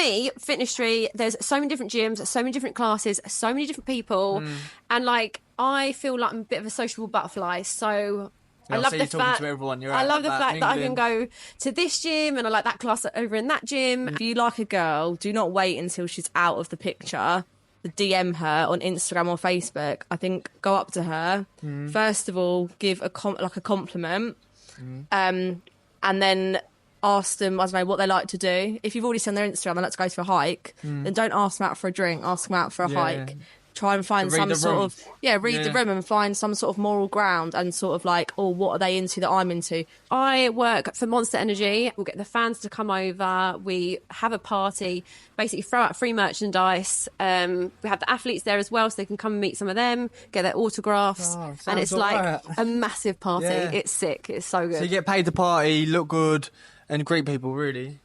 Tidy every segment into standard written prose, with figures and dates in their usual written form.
me, fitnessry, there's so many different gyms, so many different classes, so many different people. And like, I feel like I'm a bit of a sociable butterfly. So I love the fact that I can go to this gym and I like that class over in that gym. If you like a girl, do not wait until she's out of the picture to DM her on Instagram or Facebook. I think go up to her. First of all, give a compliment. And then ask them, I don't know, what they like to do. If you've already seen their Instagram, they like to go for a hike, then don't ask them out for a drink, ask them out for a hike. Try and find some sort of, read the room and find some sort of moral ground and sort of like, oh, what are they into that I'm into? I work for Monster Energy. We'll get the fans to come over. We have a party, basically throw out free merchandise. We have the athletes there as well, so they can come and meet some of them, get their autographs. And it's like a massive party. Yeah. It's sick. It's so good. So you get paid to party, look good, and greet people, really.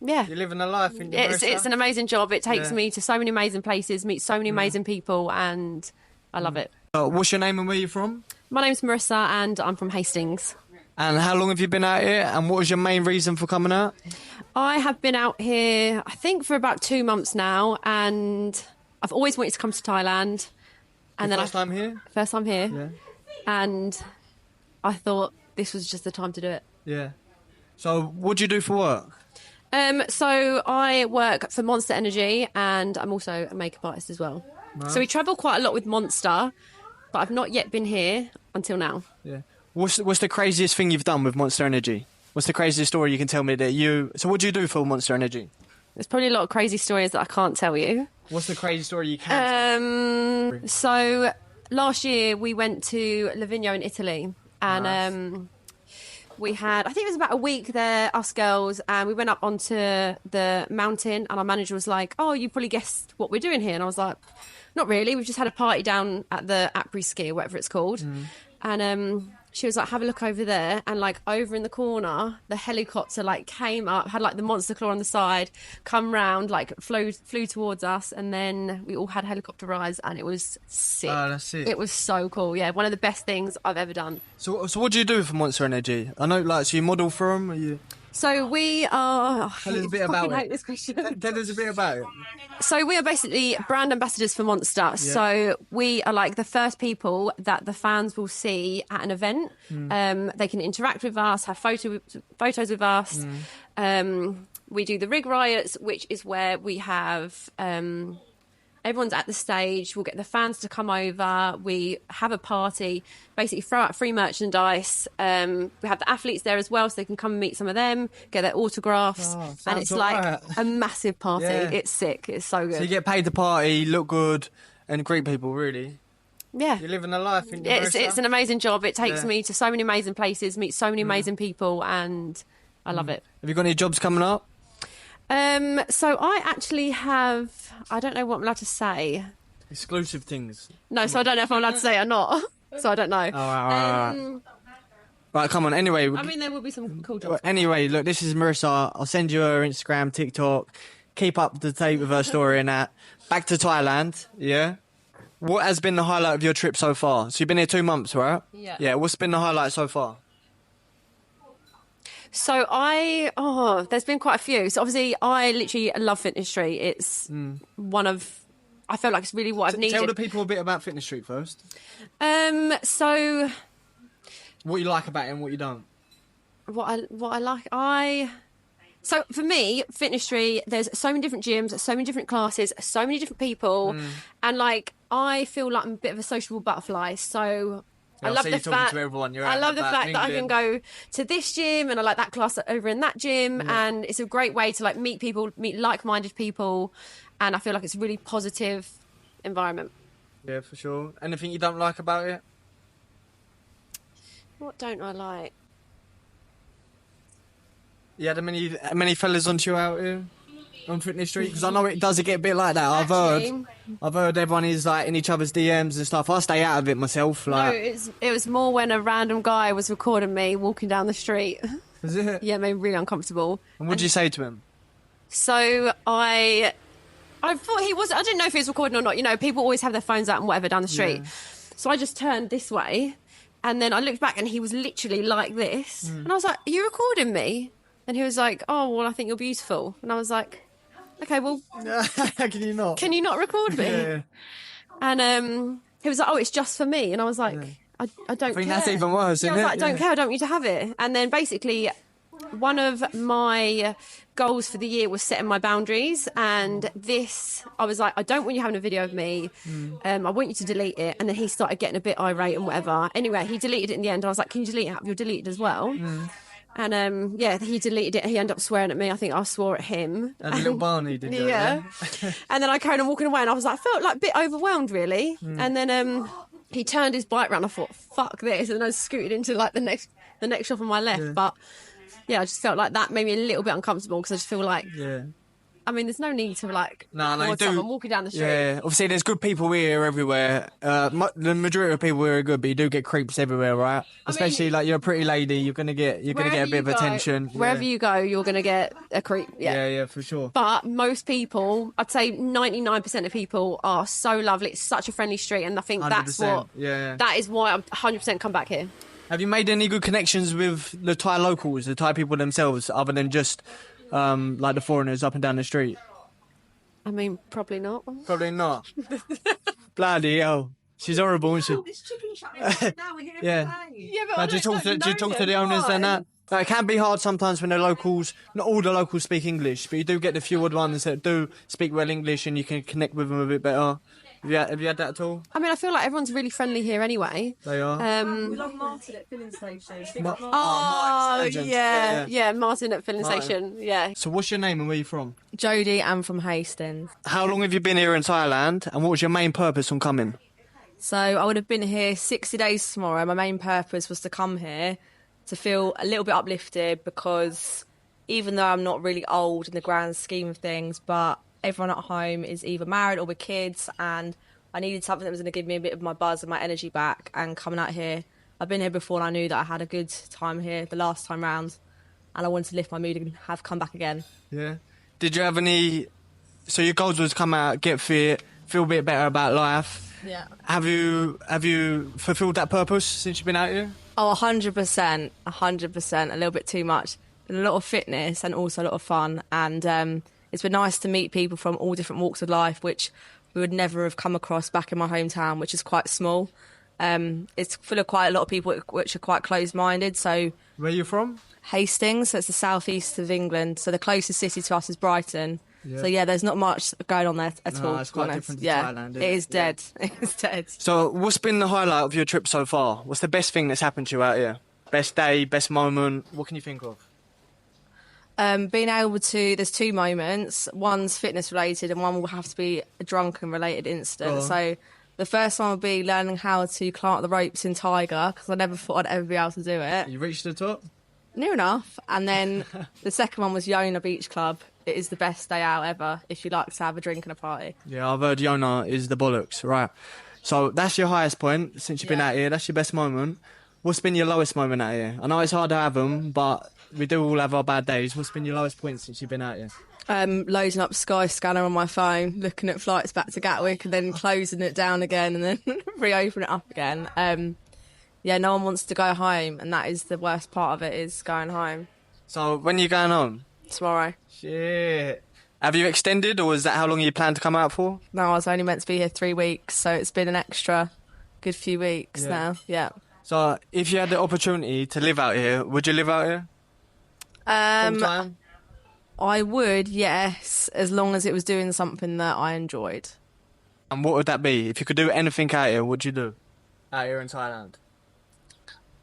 Yeah. You're living a life. It's an amazing job. It takes me to so many amazing places, meet so many amazing people, and I love it. What's your name and where you're from? My name's Marissa, and I'm from Hastings. And how long have you been out here, and what was your main reason for coming out? I have been out here, I think, for about 2 months now, and I've always wanted to come to Thailand. And First time here? First time here. Yeah. And I thought this was just the time to do it. Yeah. So what do you do for work? So I work for Monster Energy, and I'm also a makeup artist as well. Wow. So we travel quite a lot with Monster, but I've not yet been here until now. Yeah. What's the craziest thing you've done with Monster Energy? What's the craziest story you can tell me that you... So what do you do for Monster Energy? There's probably a lot of crazy stories that I can't tell you. What's the crazy story you can tell? So last year we went to Livigno in Italy, and... we had, I think it was about a week there, us girls, and we went up onto the mountain, and our manager was like, oh, you probably guessed what we're doing here. And I was like, not really. We've just had a party down at the après-ski or whatever it's called. And she was like, have a look over there. And like over in the corner, the helicopter like came up, had like the monster claw on the side, come round, like flew towards us. And then we all had helicopter rides, and it was sick. Oh, that's it. It was so cool. Yeah, one of the best things I've ever done. So what do you do for Monster Energy? I know, like, so you model for them? Are you... So we are... Tell us a bit about it. This question. Tell us a bit about it. So we are basically brand ambassadors for Monster. Yeah. So we are like the first people that the fans will see at an event. They can interact with us, have photos with us. We do the rig riots, which is where we have... everyone's at the stage. We'll get the fans to come over. We have a party, basically throw out free merchandise. We have the athletes there as well, so they can come and meet some of them, get their autographs. And it's like a massive party. Yeah. It's sick. It's so good. So you get paid to party, look good, and greet people, really. Yeah. You're living a life. It's an amazing job. It takes me to so many amazing places, meet so many amazing people, and I love it. Have you got any jobs coming up? So I actually have, I don't know what I'm allowed to say. Exclusive things. No, so I don't know if I'm allowed to say it or not. So I don't know. Right, come on, anyway. I mean, there will be some cool jobs. Anyway, look, this is Marissa. I'll send you her Instagram, TikTok. Keep up to date with her story and that. Back to Thailand, yeah? What has been the highlight of your trip so far? So you've been here 2 months, right? Yeah. Yeah, what's been the highlight so far? So there's been quite a few. So obviously I literally love Fitness Street. It's one of, I feel like it's really what I've needed. Tell the people a bit about Fitness Street first. So... What you like about it and what you don't. What I like, So for me, Fitness Street, there's so many different gyms, so many different classes, so many different people. And like, I feel like I'm a bit of a sociable butterfly. So... I love the fact that I can go to this gym and I like that class over in that gym, and it's a great way to like meet people, meet like-minded people, and I feel like it's a really positive environment. Yeah, for sure. Anything you don't like about it? What don't I like? You had many fellas onto you out here on Fitness Street? Because I know it does get a bit like that. I've heard everyone is like in each other's DMs and stuff. I stay out of it myself. Like, no, it was more when a random guy was recording me walking down the street. Was it? Yeah, it made me really uncomfortable. And what did you say to him? So I thought he was. I didn't know if he was recording or not. You know, people always have their phones out and whatever down the street. Yeah. So I just turned this way, and then I looked back, and he was literally like this. And I was like, "Are you recording me?" And he was like, "Oh, well, I think you're beautiful." And I was like, okay, well, Can you not? can you not record me? Yeah. And he was like, oh, it's just for me. And I was like, I don't care. I think that's even worse, Yeah, I isn't was it? like, I don't care. I don't want you to have it. And then basically, one of my goals for the year was setting my boundaries. And this, I was like, I don't want you having a video of me. I want you to delete it. And then he started getting a bit irate and whatever. Anyway, he deleted it in the end. I was like, can you delete it? You're deleted as well. And yeah, he deleted it. He ended up swearing at me. I think I swore at him. And a little Barney, did you? Yeah. And then I carried on walking away, and I was like, I felt like a bit overwhelmed, really. And then he turned his bike round. I thought, fuck this, and I scooted into like the next shop on my left. But yeah, I just felt like that made me a little bit uncomfortable because I just feel like, I mean, there's no need to like you do. someone walking down the street. Yeah, obviously there's good people here everywhere. The majority of people here are good, but you do get creeps everywhere, right? Especially like you're a pretty lady, you're gonna get a bit of attention. Wherever you go, you're gonna get a creep. Yeah, for sure. But most people, I'd say 99% of people are so lovely. It's such a friendly street, and I think that's 100%. what. Yeah. That is why I'm 100% come back here. Have you made any good connections with the Thai locals, the Thai people themselves, other than just like the foreigners up and down the street? I mean, probably not. Probably not. Bloody hell. She's horrible, isn't she? This chicken shop now we're here Yeah. Yeah, but Like, do you talk to the owners and that? Like, it can be hard sometimes when the locals, not all the locals speak English, but you do get the few odd ones that do speak well English and you can connect with them a bit better. Have you had that at all? I mean, I feel like everyone's really friendly here anyway. They are. We love Martin at filling station. Yeah, Martin at filling station. Yeah. So what's your name and where you from? Jodie, I'm from Hastings. How long have you been here in Thailand and what was your main purpose on coming? So I would have been here 60 days tomorrow. My main purpose was to come here to feel a little bit uplifted because even though I'm not really old in the grand scheme of things, but everyone at home is either married or with kids, and I needed something that was going to give me a bit of my buzz and my energy back. And coming out here, I've been here before and I knew that I had a good time here the last time round, and I wanted to lift my mood and have come back again. Yeah. Did you have any... So your goals was come out, get fit, feel a bit better about life. Yeah. Have you fulfilled that purpose since you've been out here? Oh, 100%, 100%, a little bit too much. And a lot of fitness and also a lot of fun. And it's been nice to meet people from all different walks of life, which we would never have come across back in my hometown, which is quite small. It's full of quite a lot of people which are quite closed-minded. So Where are you from? Hastings, so it's the southeast of England. So the closest city to us is Brighton. Yeah. So yeah, there's not much going on there at all. It's to be quite honest. different to yeah, Thailand, isn't it it? is dead. It is dead. So what's been the highlight of your trip so far? What's the best thing that's happened to you out here? Best day, best moment? What can you think of? Being able to, there's two moments. One's fitness related and one will have to be a drunken related incident. So the first one will be learning how to climb up the ropes in Tiger, because I never thought I'd ever be able to do it. You reached the top? Near enough. And then the second one was Yona Beach Club. It is the best day out ever if you like to have a drink and a party. Yeah, I've heard Yona is the bollocks, right. So that's your highest point since you've been out here. That's your best moment. What's been your lowest moment out here? I know it's hard to have them, but we do all have our bad days. What's been your lowest point since you've been out here? Loading up Skyscanner on my phone, looking at flights back to Gatwick and then closing it down again and then reopen it up again. Yeah, no one wants to go home, and that is the worst part of it, is going home. So when are you going home? Tomorrow. Shit. Have you extended, or is that how long you plan to come out for? No, I was only meant to be here 3 weeks, so it's been an extra good few weeks now. Yeah. So if you had the opportunity to live out here, would you live out here? Full time? I would, yes, as long as it was doing something that I enjoyed. And what would that be? If you could do anything out here, what would you do? Out here in Thailand?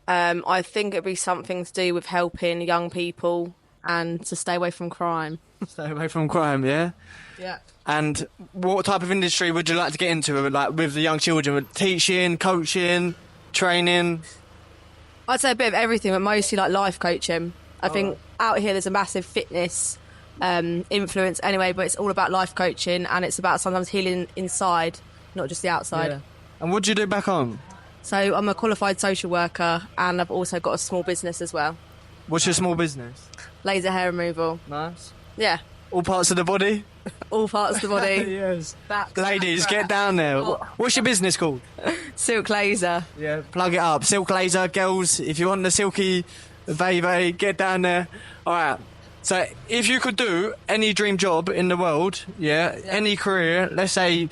I think it'd be something to do with helping young people and to stay away from crime. Stay away from crime, yeah? Yeah. And what type of industry would you like to get into, like with the young children? Teaching, coaching, training? I'd say a bit of everything, but mostly like life coaching. I think out here there's a massive fitness influence anyway, but it's all about life coaching, and it's about sometimes healing inside, not just the outside. Yeah. And what do you do back home? So I'm a qualified social worker, and I've also got a small business as well. What's your small business? Laser hair removal. Nice. Yeah. All parts of the body? All parts of the body. Yes. Back, Ladies, get down there. What's your business called? Silk laser. Yeah. Plug it up. Silk laser, girls, if you want the silky baby, get down there. All right. So if you could do any dream job in the world, any career, let's say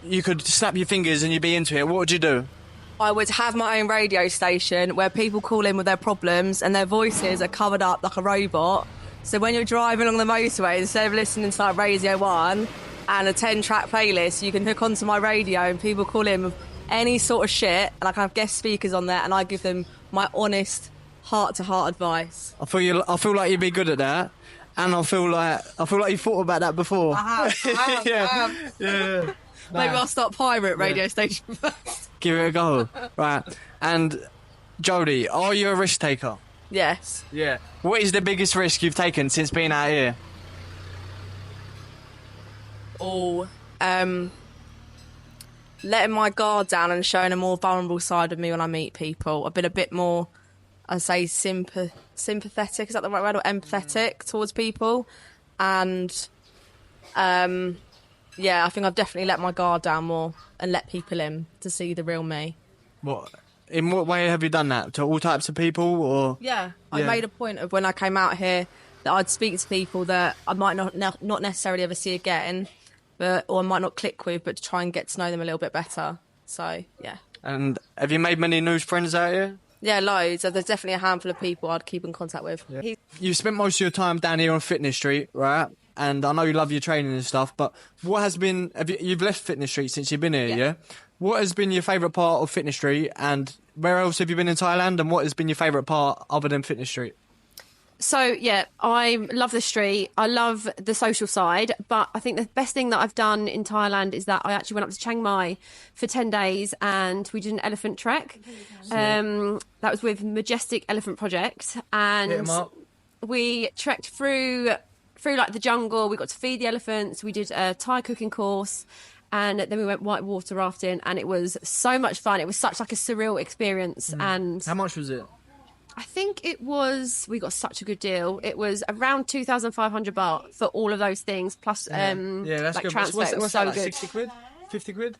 you could snap your fingers and you'd be into it, what would you do? I would have my own radio station where people call in with their problems and their voices are covered up like a robot. So when you're driving along the motorway, instead of listening to like Radio 1 and a 10-track playlist, you can hook onto my radio and people call in with any sort of shit. And I can have guest speakers on there and I give them my honest, heart-to-heart advice. I feel like you'd be good at that. And I feel like you thought about that before. I have. Yeah. Maybe I'll start pirate radio station first. Give it a go. Right. And Jodie, are you a risk taker? Yes. Yeah. What is the biggest risk you've taken since being out here? Letting my guard down and showing a more vulnerable side of me when I meet people. I've been a bit more, I'd say, sympathetic, is that the right word, or empathetic towards people. And, I think I've definitely let my guard down more and let people in to see the real me. What? In what way have you done that? To all types of people, or? Yeah, I made a point of when I came out here that I'd speak to people that I might not necessarily ever see again, or I might not click with, but to try and get to know them a little bit better. So, yeah. And have you made many new friends out here? Yeah, loads. There's definitely a handful of people I'd keep in contact with. Yeah. You've spent most of your time down here on Fitness Street, right? And I know you love your training and stuff, but what has been... You've left Fitness Street since you've been here, yeah? What has been your favourite part of Fitness Street, and where else have you been in Thailand, and what has been your favourite part other than Fitness Street? So, yeah, I love the street. I love the social side. But I think the best thing that I've done in Thailand is that I actually went up to Chiang Mai for 10 days and we did an elephant trek. That was with Majestic Elephant Project. And we trekked through like the jungle. We got to feed the elephants. We did a Thai cooking course. And then we went whitewater rafting. And it was so much fun. It was such like a surreal experience. And how much was it? I think we got such a good deal. It was around 2,500 baht for all of those things, plus that's like good. transfer. What's it was that, so like good. 60 quid? 50 quid?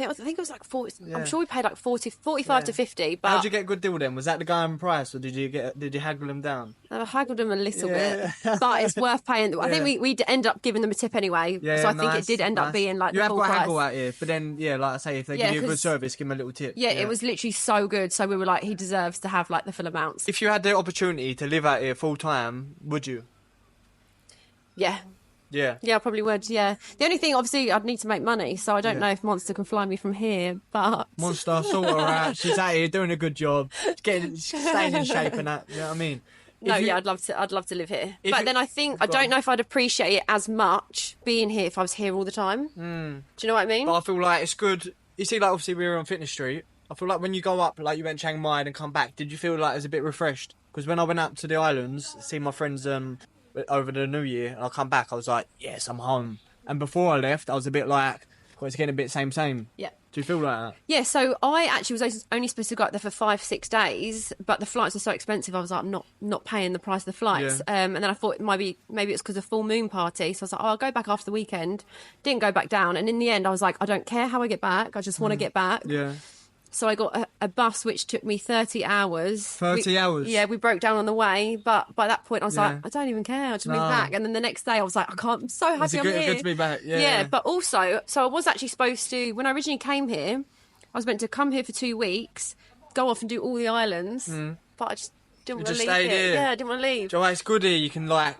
I think it was like 40. Yeah. I'm sure we paid like 45 to 50. But how'd you get a good deal then? Was that the going price, or did you haggle them down? I haggled them a little bit, but it's worth paying. I think we end up giving them a tip anyway, so I think it did end up being like you the have full got price. haggle out here, but then like I say, if they give you a good service, give them a little tip. Yeah, it was literally so good. So we were like, he deserves to have like the full amounts. If you had the opportunity to live out here full time, would you? Yeah. Yeah. Yeah, I probably would, yeah. The only thing, obviously, I'd need to make money, so I don't know if Monster can fly me from here, but... Monster, sort her out. She's out here doing a good job, staying in shape and that, you know what I mean? I'd love to live here. But then I think, I don't know if I'd appreciate it as much being here if I was here all the time. Do you know what I mean? But I feel like it's good. You see, like, obviously we were on Fitness Street. I feel like when you go up, like you went Chiang Mai and come back, did you feel like it was a bit refreshed? Because when I went up to the islands, see my friends... over the New Year, and I come back, I was like, yes, I'm home. And before I left, I was a bit like, well, it's getting a bit same. Yeah. Do you feel like that? Yeah, so I actually was only supposed to go up there for 5-6 days, but the flights were so expensive, I was like, I'm not paying the price of the flights. Yeah. And then I thought maybe it's because of full moon party, so I was like, I'll go back after the weekend. Didn't go back down, and in the end, I was like, I don't care how I get back, I just want to get back. Yeah. So I got a bus which took me 30 hours. 30 hours? Yeah, we broke down on the way. But by that point, I was like, I don't even care. I just moved back. And then the next day, I was like, I'm so happy I'm here. Good to be back. Yeah. Yeah, but also, so I was actually supposed to, when I originally came here, I was meant to come here for 2 weeks, go off and do all the islands. But I just didn't want to leave here. Yeah, I didn't want to leave. Joe, it's good here. You can, like,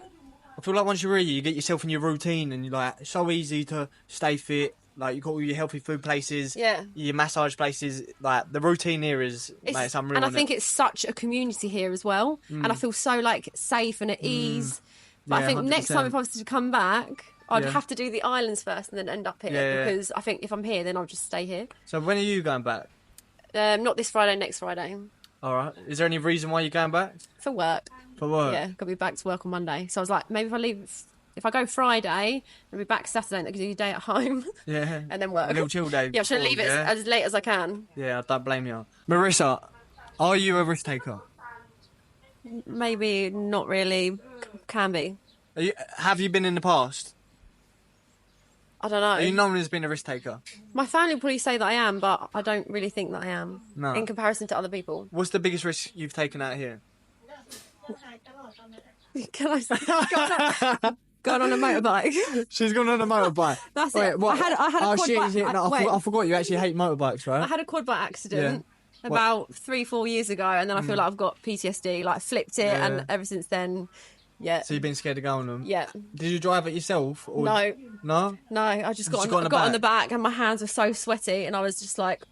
I feel like once you're here, you get yourself in your routine and you're like, it's so easy to stay fit. Like, you've got all your healthy food places, your massage places. Like, the routine here is, it's unreal. And I think it's such a community here as well. And I feel so, like, safe and at ease. But I think 100%. Next time if I was to come back, I'd have to do the islands first and then end up here. Because I think if I'm here, then I'll just stay here. So when are you going back? Not this Friday, next Friday. All right. Is there any reason why you're going back? For work. For work? Yeah, got to be back to work on Monday. So I was like, maybe if I go Friday, I'll be back Saturday and I can do a day at home. Yeah. And then work. A little chill day. Yeah, I'm trying to leave it as late as I can. Yeah, I don't blame you. Marissa, are you a risk taker? Maybe not really. Can be. Have you been in the past? I don't know. Are you known as being a risk taker? My family would probably say that I am, but I don't really think that I am. No. In comparison to other people. What's the biggest risk you've taken out here? Can I gone on a motorbike? She's gone on a motorbike. That's Wait, it. what? I had a Oh, quad shit, bike. shit. No, wait. I forgot you actually hate motorbikes, right? I had a quad bike accident Yeah. about 3-4 years ago, and then I feel like I've got PTSD. Like flipped it, Yeah. and ever since then, yeah. So you've been scared to go on them? Yeah. Did you drive it yourself? Or... No. No? No, I just got, Just on, got on the back, and my hands were so sweaty, and I was just like,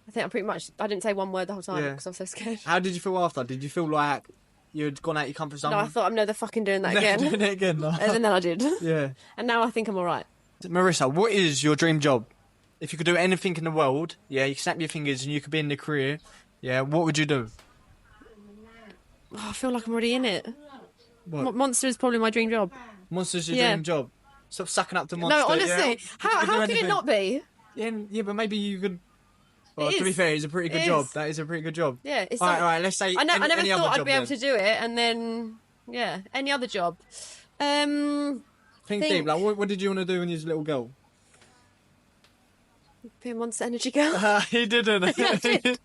I think I didn't say one word the whole time Yeah. because I'm so scared. How did you feel after? Did you feel like you'd gone out your comfort zone? No, I thought I'm never fucking doing that Never again. doing it again, no. And then I did. Yeah. And now I think I'm all right. Marissa, what is your dream job? If you could do anything in the world, yeah, you snap your fingers and you could be in the career, yeah, what would you do? Oh, I feel like I'm already in it. What? Monster is probably my dream job. Monster's your Yeah. dream job. Stop sucking up to Monster. No, honestly, yeah? how You could do could it anything. not be? Yeah, but maybe you could... Well, It to be is. fair, it's a pretty good It job. is. That is a pretty good job. Yeah, it's All like, right, let's say I never any other thought I'd job be able then. to do it, and then any other job. Think deep, like what did you want to do when you was a little girl? Be a Monster Energy girl. He didn't. Yeah, I did.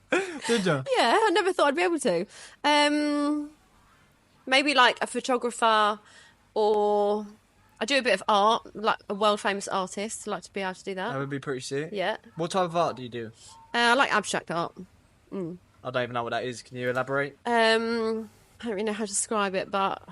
Did you? Yeah, I never thought I'd be able to. Maybe like a photographer, or I do a bit of art, like a world famous artist. I like to be able to do That that. would be pretty sick. Yeah. What type of art do you do? I like abstract art. I don't even know what that is. Can you elaborate? I don't really know how to describe it, but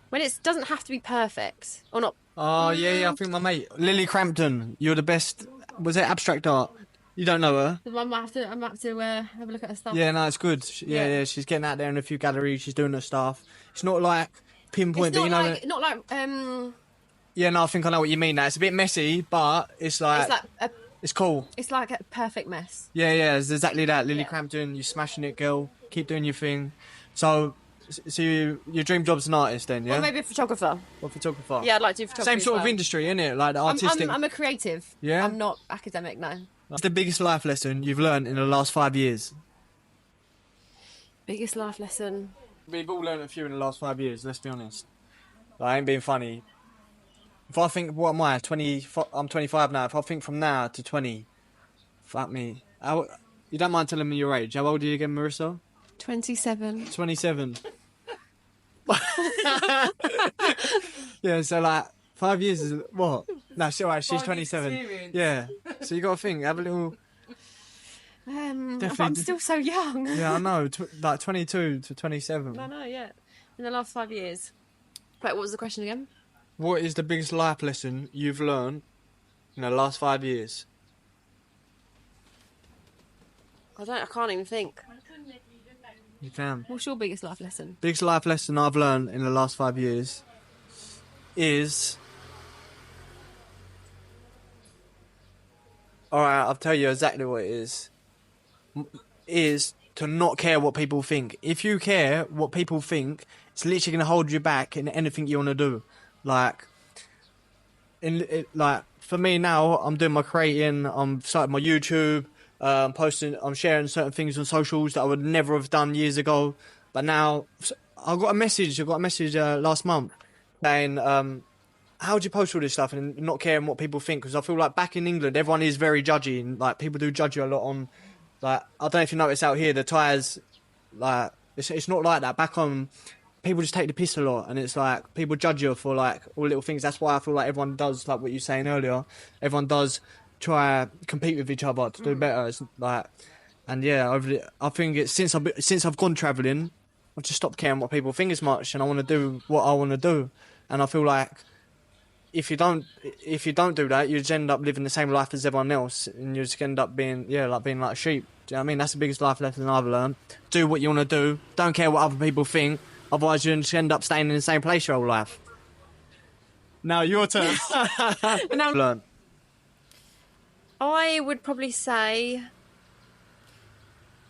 when it doesn't have to be perfect or not. Oh, yeah, I think my mate, Lily Crampton, you're the best. Was it abstract art? You don't know her? I might have to have a look at her stuff. Yeah, no, it's good. Yeah, she's getting out there in a few galleries. She's doing her stuff. It's not like pinpoint, It's but not you know. like, not like Yeah, no, I think I know what you mean. Now it's a bit messy, but it's like it's cool. it's like a perfect mess. Yeah, it's exactly that. Lily Yeah. Crampton, you smashing it, girl. Keep doing your thing. So your dream job's an artist then, yeah? Or maybe a photographer. Or photographer. Yeah, I'd like to do photography. Same sort as of well. industry, isn't it? Like the artistic. I'm a creative. Yeah? I'm not academic, no. What's the biggest life lesson you've learned in the last 5 years? Biggest life lesson. We've all learned a few in the last 5 years, let's be honest. I ain't being funny. If I think, what am I, 20, I'm 25 now. If I think from now to 20, fuck me. You don't mind telling me your age. How old are you again, Marissa? 27. 27. Yeah, so like 5 years is what? No, she's alright, she's 27. experience. Yeah. So you got to think, have a little. But I'm Definitely. still so young. Yeah, I know, like 22 to 27. I know, yeah. In the last 5 years. Wait, what was the question again? What is the biggest life lesson you've learned in the last 5 years? I can't even think. You can. What's your biggest life lesson? Biggest life lesson I've learned in the last 5 years is. Alright, I'll tell you exactly what it is. Is to not care what people think. If you care what people think, it's literally going to hold you back in anything you want to do. Like, for me now, I'm doing my creating, I'm starting my YouTube, I'm sharing certain things on socials that I would never have done years ago. But now, I got a message last month saying, how would you post all this stuff and not caring what people think? Because I feel like back in England, everyone is very judgy, and like people do judge you a lot on, like, I don't know if you notice out here, the Thais, like, it's not like that. Back home, people just take the piss a lot, and it's like people judge you for like all little things. That's why I feel like everyone does, like what you were saying earlier, everyone does try compete with each other to do better. It's like, and yeah, I think it's since I've gone travelling, I've just stopped caring what people think as much, and I want to do what I want to do. And I feel like if you don't do that, you just end up living the same life as everyone else, and you just end up being like a sheep. Do you know what I mean? That's the biggest life lesson I've learned. Do what you want to do. Don't care what other people think. Otherwise, you just end up staying in the same place your whole life. Now your turn. Now, Learn. I would probably say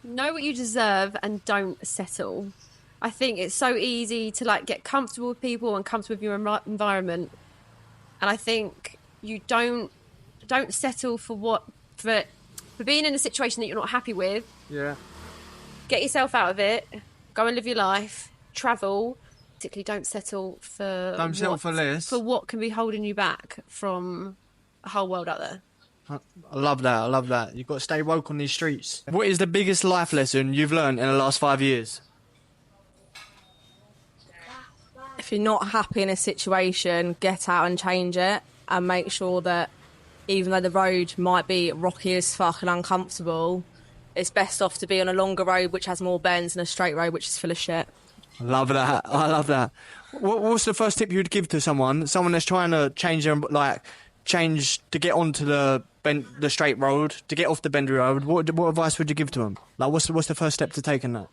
know what you deserve and don't settle. I think it's so easy to like get comfortable with people and comfortable with your environment, and I think you don't settle for being in a situation that you're not happy with. Yeah. Get yourself out of it. Go and live your life. Travel. Particularly, don't settle for less. for what can be holding you back from a whole world out there. I love that. You've got to stay woke on these streets. What is the biggest life lesson you've learned in the last 5 years? if you're not happy in a situation, get out and change it, and make sure that even though the road might be rocky as fuck and uncomfortable, it's best off to be on a longer road which has more bends than a straight road which is full of shit. I love that. I love that. What's the first tip you'd give to someone that's trying to change to get onto the straight road, to get off the bendy road? What advice would you give to them? Like, what's the first step to taking that?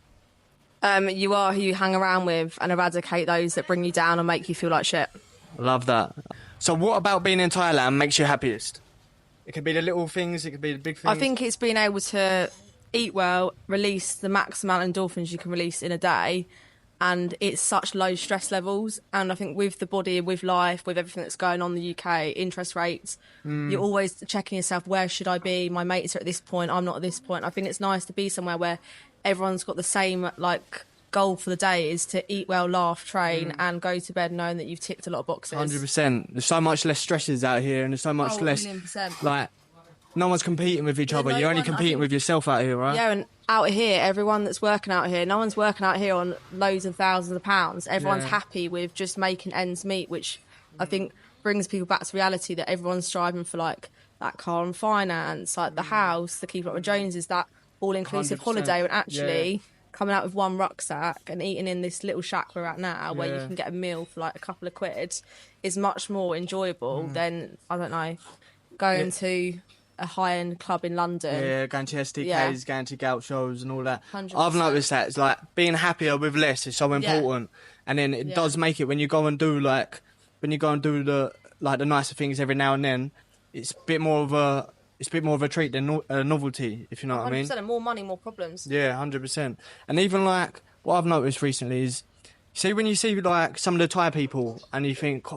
You are who you hang around with, and eradicate those that bring you down and make you feel like shit. Love that. So what about being in Thailand makes you happiest? It could be the little things, it could be the big things. I think it's being able to eat well, release the max amount of endorphins you can release in a day, and it's such low stress levels. And I think with the body, with life, with everything that's going on in the UK, interest rates, you're always checking yourself, where should I be? My mates are at this point, I'm not at this point. I think it's nice to be somewhere where everyone's got the same goal for the day, is to eat well, laugh, train, and go to bed knowing that you've ticked a lot of boxes. 100%. There's so much less stresses out here, and there's so much less. 1,000,000%. No one's competing with each other. no You're only one, competing with yourself out here, right? Yeah, and out here, everyone that's working out here, no one's working out here on loads of thousands of pounds. Everyone's happy with just making ends meet, which I think brings people back to reality, that everyone's striving for that car and finance, the house, the keep up with Joneses, that all-inclusive 100%. holiday, and actually coming out with one rucksack and eating in this little shack we're at now, where you can get a meal for a couple of quid, is much more enjoyable than, I don't know, going to a high-end club in London. Yeah, going to SDKs, going to gout shows and all that. 100%. I've noticed that. It's being happier with less is so important. And then it does make it, when you go and do the nicer things every now and then, it's a bit more of a treat than a novelty, if you know what I mean. 100%, and more money, more problems. Yeah, 100%. And even what I've noticed recently is, when you see some of the Thai people and you think,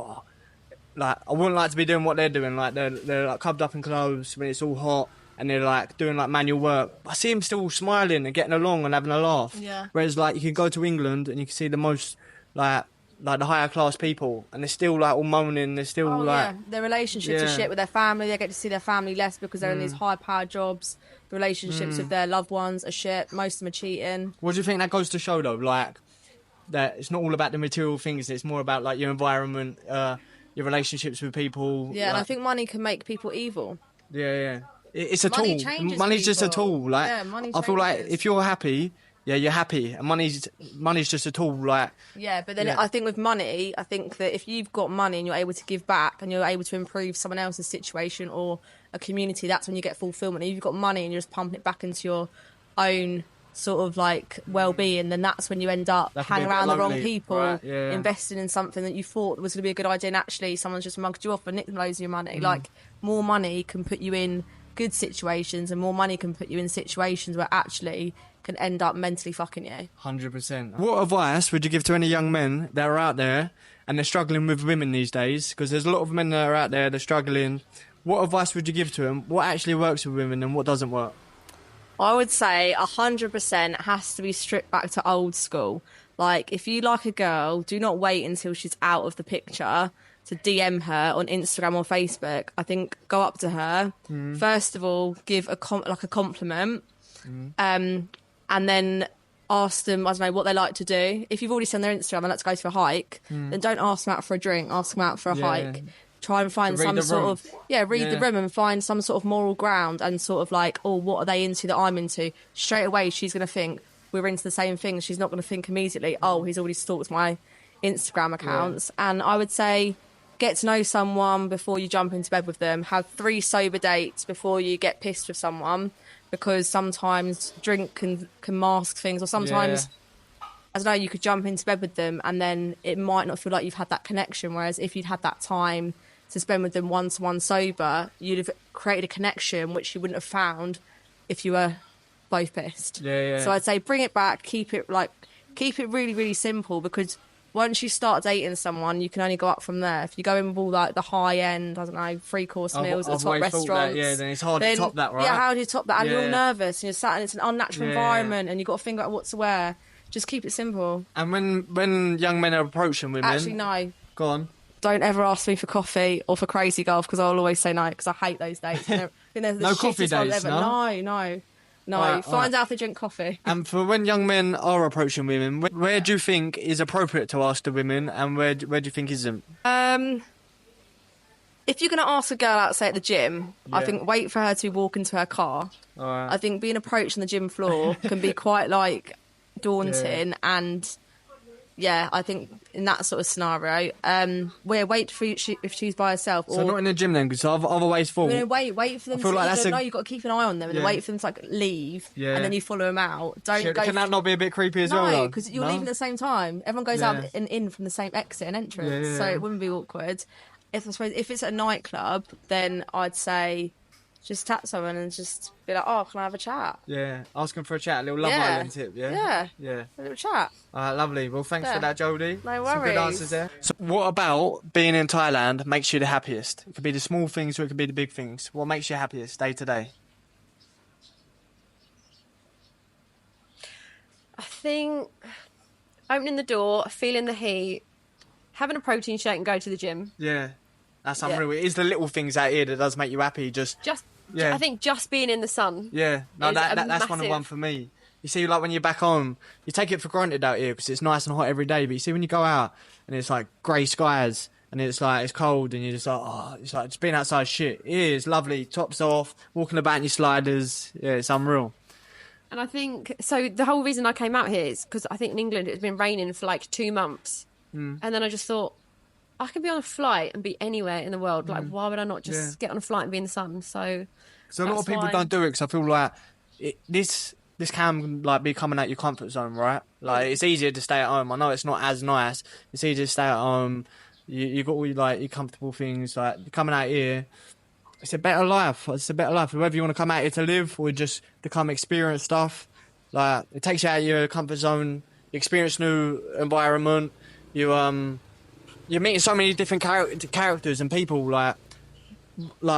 I wouldn't like to be doing what they're doing. They're cubbed up in clothes when it's all hot, and they're doing manual work. I see them still smiling and getting along and having a laugh. Yeah. Whereas you can go to England and you can see the most the higher class people, and they're still all moaning. They're still their relationships are shit with their family. They get to see their family less because they're in these high powered jobs. The relationships with their loved ones are shit. Most of them are cheating. What do you think that goes to show though? That it's not all about the material things. It's more about your environment, your relationships with people. Yeah, and I think money can make people evil. Yeah. It's a Money tool. changes Money's just a people. tool. Money I feel changes. if you're happy, you're happy, and money's just a tool. Yeah, but then I think with money, I think that if you've got money and you're able to give back and you're able to improve someone else's situation or a community, that's when you get fulfillment. If you've got money and you're just pumping it back into your own sort of well-being, then that's when you end up hanging around the wrong people, right, investing in something that you thought was going to be a good idea, and actually someone's just mugged you off and nicked loads of your money. More money can put you in good situations, and more money can put you in situations where actually can end up mentally fucking you. 100%. What advice would you give to any young men that are out there and they're struggling with women these days? Because there's a lot of men that are out there, they're struggling. What advice would you give to them? What actually works with women and what doesn't work? I would say 100% has to be stripped back to old school. If you like a girl, do not wait until she's out of the picture to DM her on Instagram or Facebook. I think go up to her. First of all, give a compliment. And then ask them, I don't know, what they like to do. If you've already sent their Instagram and let's go for a hike, then don't ask them out for a drink, ask them out for a hike. Try and find some sort of read the room and find some sort of moral ground, and sort of what are they into that I'm into. Straight away she's going to think we're into the same thing. She's not going to think immediately, he's already stalked my Instagram accounts. And I would say get to know someone before you jump into bed with them. Have 3 sober dates before you get pissed with someone, because sometimes drink can mask things, or sometimes I don't know, you could jump into bed with them and then it might not feel like you've had that connection, whereas if you'd had that time to spend with them one-to-one sober, you'd have created a connection which you wouldn't have found if you were both pissed. So I'd say bring it back, keep it really, really simple, because once you start dating someone, you can only go up from there. If you go in with all the high end, I don't know, 3-course meals at top restaurants, then it's hard to top that, right? Yeah, how do you top that? And you're all nervous and you're sat and it's an unnatural environment and you've got to think about what to wear. Just keep it simple. And when young men are approaching women, actually no, go on. Don't ever ask me for coffee or for crazy golf, because I'll always say no, because I hate those dates. No coffee dates, no? No. No, All right, find out if they drink coffee. And for when young men are approaching women, where do you think is appropriate to ask the women, and where do you think isn't? If you're going to ask a girl out, say, at the gym, I Yeah. think wait for her to walk into her car. All right. I think being approached on the gym floor can be quite, like, daunting. And, yeah, I think in that sort of scenario, wait for if she's by herself. So Or not in the gym then, because I've always thought... wait for them I feel to... like that's No, you've got to keep an eye on them and then Yeah. wait for them to, like, leave. Yeah. And then you follow them out. Don't Shit, go... can that not be a bit creepy as well, No, though? because you're No? leaving at the same time. Everyone goes Yeah. out and in from the same exit and entrance, Yeah, yeah, so yeah. it wouldn't be awkward. If it's a nightclub, then I'd say just tap someone and just be like, "Oh, can I have a chat?" Yeah, asking for a chat, a little Love Yeah. Island tip, yeah? Yeah. Yeah. A little chat. All right, lovely. Well, thanks for Yeah. that, Jodie. No Some good worries. answers there. So what about being in Thailand makes you the happiest? It could be the small things or it could be the big things. What makes you happiest day to day? I think opening the door, feeling the heat, having a protein shake and go to the gym. Yeah. That's Yeah. unreal. It is the little things out here that does make you happy. Just, Yeah. I think just being in the sun. Yeah, no, Is that's a one of massive- one for me. You see, like when you're back home, you take it for granted out here because it's nice and hot every day. But you see, when you go out and it's like grey skies and it's like it's cold and you're just like, oh, it's like just being outside. Shit, it is lovely. Tops off, walking about in your sliders. Yeah, it's unreal. And I think, so the whole reason I came out here is because I think in England it's been raining for like 2 months. And then I just thought, I can be on a flight and be anywhere in the world. Like, why would I not just get on a flight and be in the sun? So a lot of people don't do it because I feel like this can like be coming out your comfort zone, right? Like it's easier to stay at home. I know it's not as nice. It's easier to stay at home. You got all your, like your comfortable things. Like coming out here, it's a better life. It's a better life. Whether you want to come out here to live or just to come experience stuff, like it takes you out of your comfort zone. You experience new environment. You're meeting so many different characters and people. Like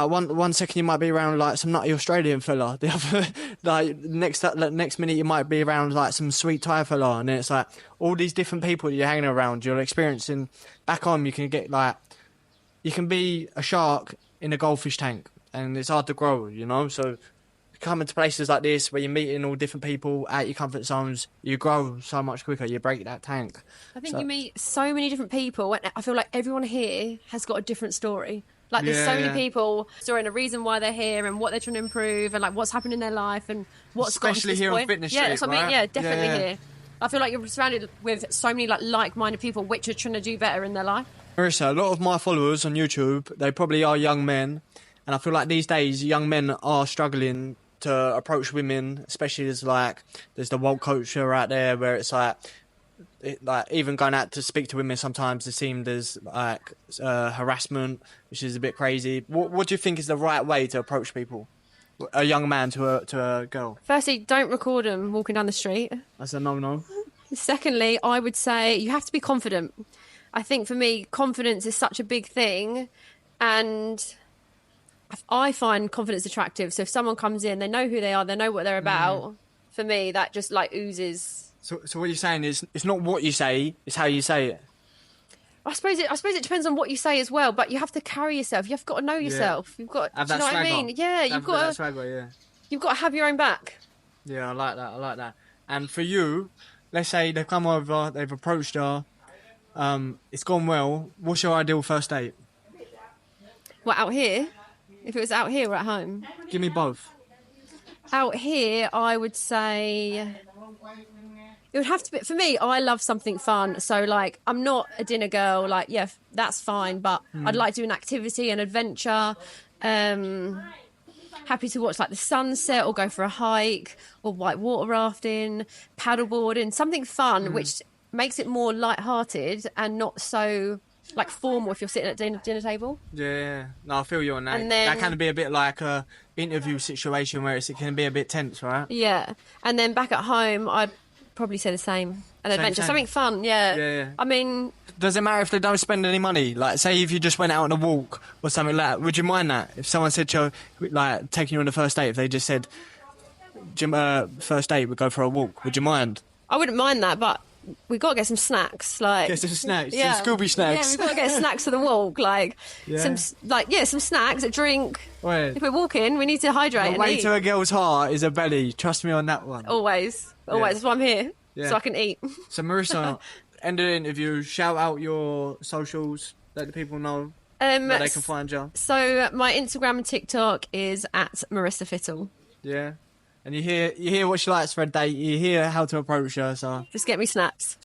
one second you might be around like some nutty Australian fella. The other, like next minute you might be around like some sweet Thai fella, and then it's like all these different people that you're hanging around. You're experiencing. Back home, you can get like you can be a shark in a goldfish tank, and it's hard to grow. You know, so coming to places like this where you're meeting all different people out your comfort zones, you grow so much quicker. You break that tank. I think you meet so many different people. And I feel like everyone here has got a different story. Like there's so many people, story and a reason why they're here and what they're trying to improve and like what's happened in their life and what's got Especially to this here on point. Fitness Yeah, Street, that's what I mean. right? Yeah, definitely Yeah. here. I feel like you're surrounded with so many like-minded people which are trying to do better in their life. Marissa, a lot of my followers on YouTube, they probably are young men, and I feel like these days young men are struggling to approach women, especially as like there's the woke culture out there where it's like even going out to speak to women sometimes is seemed as like harassment, which is a bit crazy. What do you think is the right way to approach people? A young man to a girl. Firstly, don't record them walking down the street. That's a no-no. Secondly, I would say you have to be confident. I think for me, confidence is such a big thing, and I find confidence attractive. So if someone comes in, they know who they are, they know what they're about. For me, that just like oozes. So what you're saying is it's not what you say, it's how you say it. I suppose it depends on what you say as well, but you have to carry yourself. You've got to know yourself. You've got, Have do you that know what I swagger. mean? Yeah, Have that swagger, yeah. you've got to have your own back. Yeah, I like that. And for you, let's say they've come over, they've approached her, it's gone well. What's your ideal first date? Well, out here, if it was out here or at home, Give me both. out here, I would say it would have to be, for me, I love something fun. So, like, I'm not a dinner girl. Like, yeah, that's fine. But I'd like to do an activity, an adventure. Happy to watch, like, the sunset or go for a hike or white water rafting, paddleboarding, something fun, which makes it more light-hearted and not so, like, formal if you're sitting at dinner table. Yeah. No, I feel you on that. And then- That can be a bit like a interview situation where it can be a bit tense, right? Yeah. And then back at home, I'd probably say the same. An adventure, same. something fun, yeah. Yeah. I mean, Does it matter if they don't spend any money? Like, say if you just went out on a walk or something like that, would you mind that? If someone said to you, like, taking you on the first date, if they just said, first date, we'd go for a walk, would you mind? I wouldn't mind that, but we got to get some snacks. Like, Get some snacks, yeah. some Scooby snacks. Yeah, we've got to get snacks for the walk. Like, Yeah. some snacks, a drink. Wait. If we're walking, we need to hydrate The and way eat. to a girl's heart is a belly. Trust me on that one. Always. Yeah. That's why I'm here. Yeah. So I can eat. So Marissa, end of the interview, shout out your socials, let the people know where they can find you. So my Instagram and TikTok is at Marissa Fittle. Yeah. And you hear what she likes for a date, you hear how to approach her, so Just get me snaps.